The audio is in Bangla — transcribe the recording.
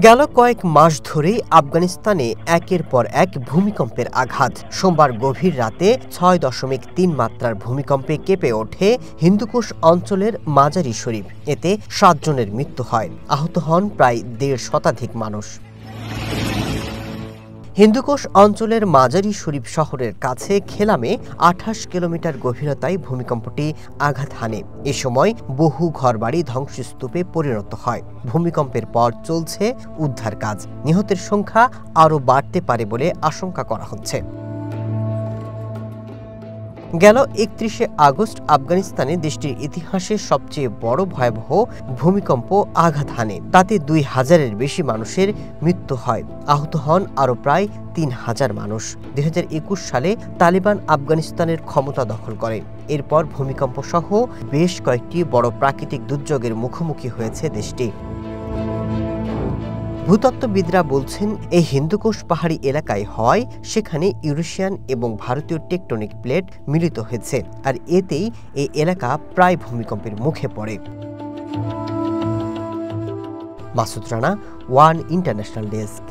গেল কয়েক মাস ধরেই আফগানিস্তানে একের পর এক ভূমিকম্পের আঘাত। সোমবার গভীর রাতে ৬.৩ মাত্রার ভূমিকম্পে কেঁপে ওঠে হিন্দুকুশ অঞ্চলের মাজারি শরীফ। এতে ৭ জনের মৃত্যু হয়, আহত হন প্রায় ১.৫ শতাধিক মানুষ। হিন্দুকুশ অঞ্চলের মাজারি শরীফ শহরের কাছে খেলামে ২৮ কিলোমিটার গভীরতায় ভূমিকম্পটি আঘাত হানে। এ সময় বহু ঘরবাড়ি ধ্বংসস্তূপে পরিণত হয়। ভূমিকম্পের পর চলছে উদ্ধার কাজ। নিহতের সংখ্যা আরও বাড়তে পারে বলে আশঙ্কা করা হচ্ছে। গেল ৩১শে আগস্ট আফগানিস্তানে দেশটির ইতিহাসে সবচেয়ে বড় ভয়াবহ ভূমিকম্প আঘাত হানে। তাতে ২,০০০-এর বেশি মানুষের মৃত্যু হয়, আহত হন আরও প্রায় ৩,০০০ মানুষ। ২০২১ সালে তালিবান আফগানিস্তানের ক্ষমতা দখল করে। এরপর ভূমিকম্প সহ বেশ কয়েকটি বড় প্রাকৃতিক দুর্যোগের মুখোমুখি হয়েছে দেশটি। ভূতত্ত্ববিদরা বলছেন, এই হিন্দুকুশ পাহাড়ি এলাকায় হয় সেখানে ইউরেশিয়ান এবং ভারতীয় টেকটনিক প্লেট মিলিত হয়েছে, আর এতেই এই এলাকা প্রায় ভূমিকম্পের মুখে পড়ে। Masud Rana, one international desk.